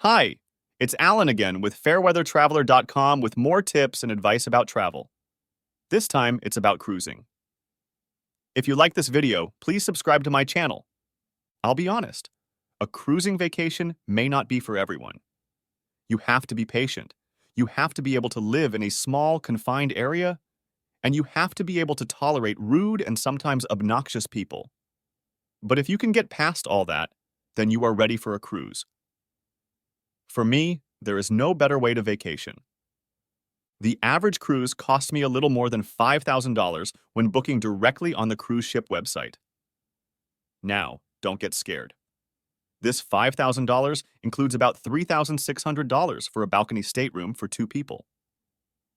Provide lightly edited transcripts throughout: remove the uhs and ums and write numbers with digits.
Hi, it's Alan again with fairweathertraveler.com with more tips and advice about travel. This time, it's about cruising. If you like this video, please subscribe to my channel. I'll be honest, a cruising vacation may not be for everyone. You have to be patient. You have to be able to live in a small, confined area, and you have to be able to tolerate rude and sometimes obnoxious people. But if you can get past all that, then you are ready for a cruise. For me, there is no better way to vacation. The average cruise cost me a little more than $5,000 when booking directly on the cruise ship website. Now, don't get scared. This $5,000 includes about $3,600 for a balcony stateroom for two people.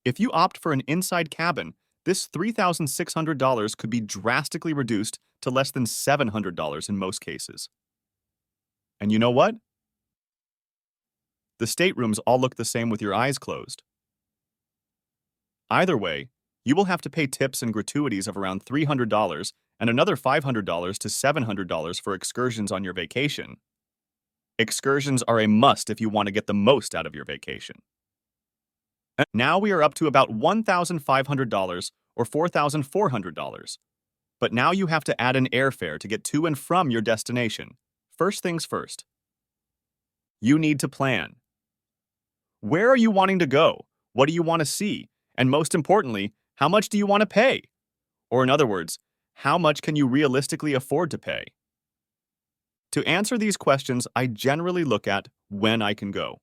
If you opt for an inside cabin, this $3,600 could be drastically reduced to less than $700 in most cases. And you know what? The staterooms all look the same with your eyes closed. Either way, you will have to pay tips and gratuities of around $300 and another $500 to $700 for excursions on your vacation. Excursions are a must if you want to get the most out of your vacation. And now we are up to about $1,500 or $4,400. But now you have to add an airfare to get to and from your destination. First things first. You need to plan. Where are you wanting to go? What do you want to see? And most importantly, how much do you want to pay? Or in other words, how much can you realistically afford to pay? To answer these questions, I generally look at when I can go.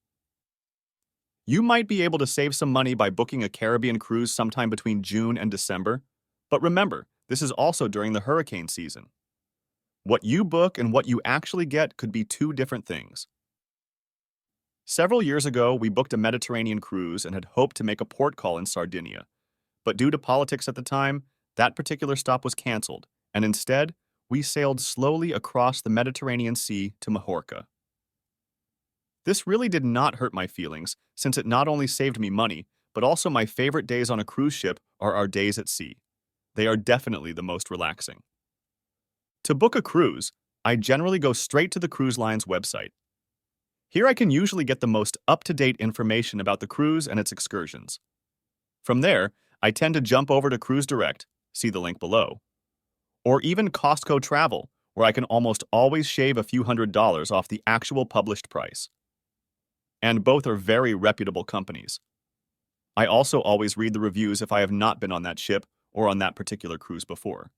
You might be able to save some money by booking a Caribbean cruise sometime between June and December, but remember, this is also during the hurricane season. What you book and what you actually get could be two different things. Several years ago, we booked a Mediterranean cruise and had hoped to make a port call in Sardinia. But due to politics at the time, that particular stop was canceled, and instead, we sailed slowly across the Mediterranean Sea to Majorca. This really did not hurt my feelings, since it not only saved me money, but also my favorite days on a cruise ship are our days at sea. They are definitely the most relaxing. To book a cruise, I generally go straight to the cruise line's website. Here I can usually get the most up-to-date information about the cruise and its excursions. From there, I tend to jump over to Cruise Direct, see the link below, or even Costco Travel, where I can almost always shave a few $100s off the actual published price. And both are very reputable companies. I also always read the reviews if I have not been on that ship or on that particular cruise before.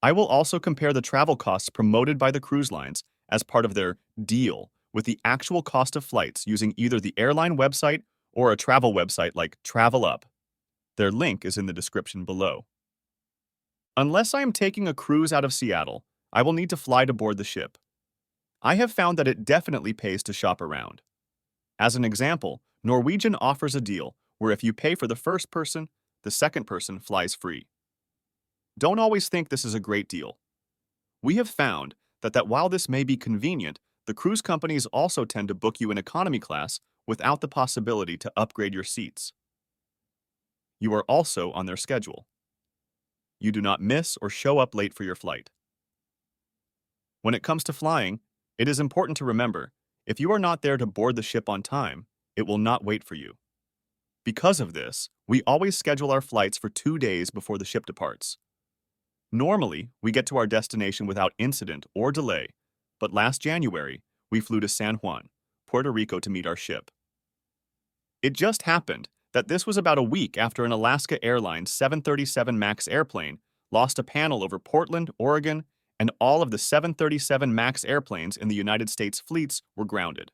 I will also compare the travel costs promoted by the cruise lines as part of their deal with the actual cost of flights using either the airline website or a travel website like TravelUp. Their link is in the description below. Unless I am taking a cruise out of Seattle, I will need to fly to board the ship. I have found that it definitely pays to shop around. As an example, Norwegian offers a deal where if you pay for the first person, the second person flies free. Don't always think this is a great deal. We have found that while this may be convenient, the cruise companies also tend to book you in economy class without the possibility to upgrade your seats. You are also on their schedule. You do not miss or show up late for your flight. When it comes to flying, it is important to remember, if you are not there to board the ship on time, it will not wait for you. Because of this, we always schedule our flights for 2 days before the ship departs. Normally, we get to our destination without incident or delay, but last January, we flew to San Juan, Puerto Rico to meet our ship. It just happened that this was about a week after an Alaska Airlines 737 MAX airplane lost a panel over Portland, Oregon, and all of the 737 MAX airplanes in the United States fleets were grounded.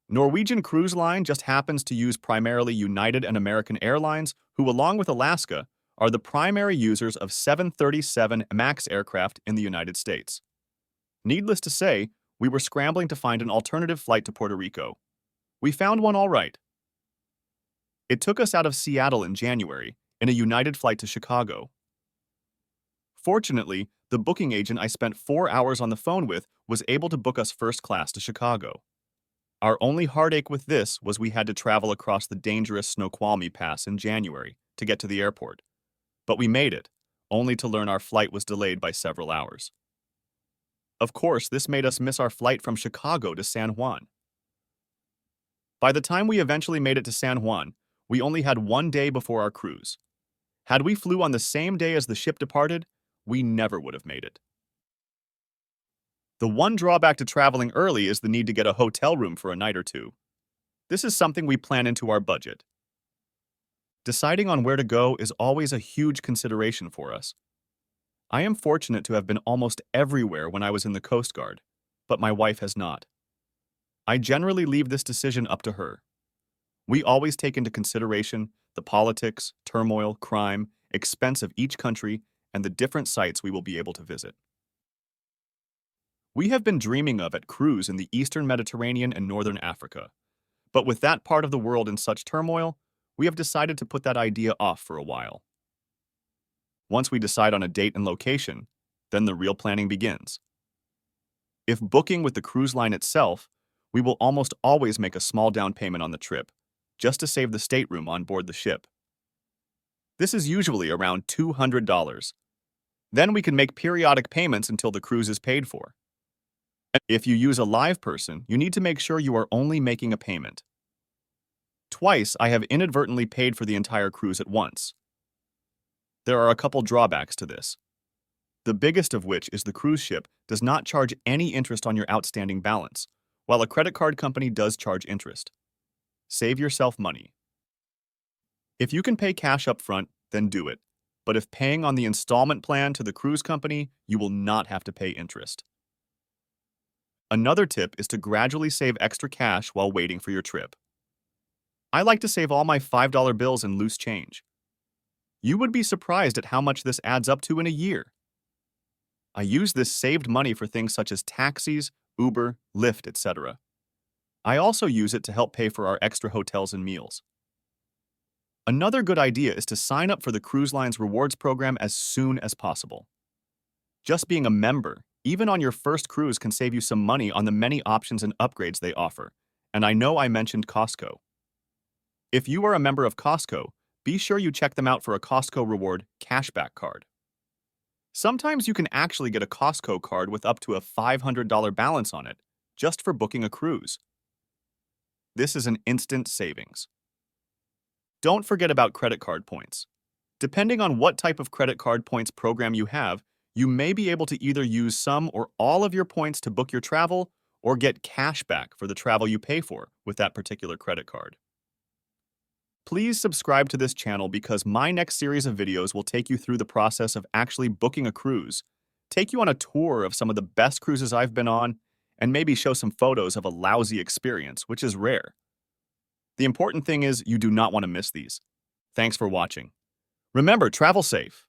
Norwegian Cruise Line just happens to use primarily United and American Airlines, who along with Alaska, are the primary users of 737 MAX aircraft in the United States. Needless to say, we were scrambling to find an alternative flight to Puerto Rico. We found one all right. It took us out of Seattle in January in a United flight to Chicago. Fortunately, the booking agent I spent 4 hours on the phone with was able to book us first class to Chicago. Our only heartache with this was we had to travel across the dangerous Snoqualmie Pass in January to get to the airport. But we made it, only to learn our flight was delayed by several hours. Of course, this made us miss our flight from Chicago to San Juan. By the time we eventually made it to San Juan, we only had 1 day before our cruise. Had we flew on the same day as the ship departed, we never would have made it. The one drawback to traveling early is the need to get a hotel room for a night or two. This is something we plan into our budget. Deciding on where to go is always a huge consideration for us. I am fortunate to have been almost everywhere when I was in the Coast Guard, but my wife has not. I generally leave this decision up to her. We always take into consideration the politics, turmoil, crime, expense of each country, and the different sites we will be able to visit. We have been dreaming of a cruise in the Eastern Mediterranean and Northern Africa, but with that part of the world in such turmoil, we have decided to put that idea off for a while. Once we decide on a date and location, then the real planning begins. If booking with the cruise line itself, we will almost always make a small down payment on the trip, just to save the stateroom on board the ship. This is usually around $200. Then we can make periodic payments until the cruise is paid for. If you use a live person, you need to make sure you are only making a payment. Twice, I have inadvertently paid for the entire cruise at once. There are a couple drawbacks to this. The biggest of which is the cruise ship does not charge any interest on your outstanding balance, while a credit card company does charge interest. Save yourself money. If you can pay cash up front, then do it. But if paying on the installment plan to the cruise company, you will not have to pay interest. Another tip is to gradually save extra cash while waiting for your trip. I like to save all my $5 bills in loose change. You would be surprised at how much this adds up to in a year. I use this saved money for things such as taxis, Uber, Lyft, etc. I also use it to help pay for our extra hotels and meals. Another good idea is to sign up for the cruise line's rewards program as soon as possible. Just being a member, even on your first cruise, can save you some money on the many options and upgrades they offer, and I know I mentioned Costco. If you are a member of Costco, be sure you check them out for a Costco Reward cashback card. Sometimes you can actually get a Costco card with up to a $500 balance on it, just for booking a cruise. This is an instant savings. Don't forget about credit card points. Depending on what type of credit card points program you have, you may be able to either use some or all of your points to book your travel or get cash back for the travel you pay for with that particular credit card. Please subscribe to this channel because my next series of videos will take you through the process of actually booking a cruise, take you on a tour of some of the best cruises I've been on, and maybe show some photos of a lousy experience, which is rare. The important thing is you do not want to miss these. Thanks for watching. Remember, travel safe.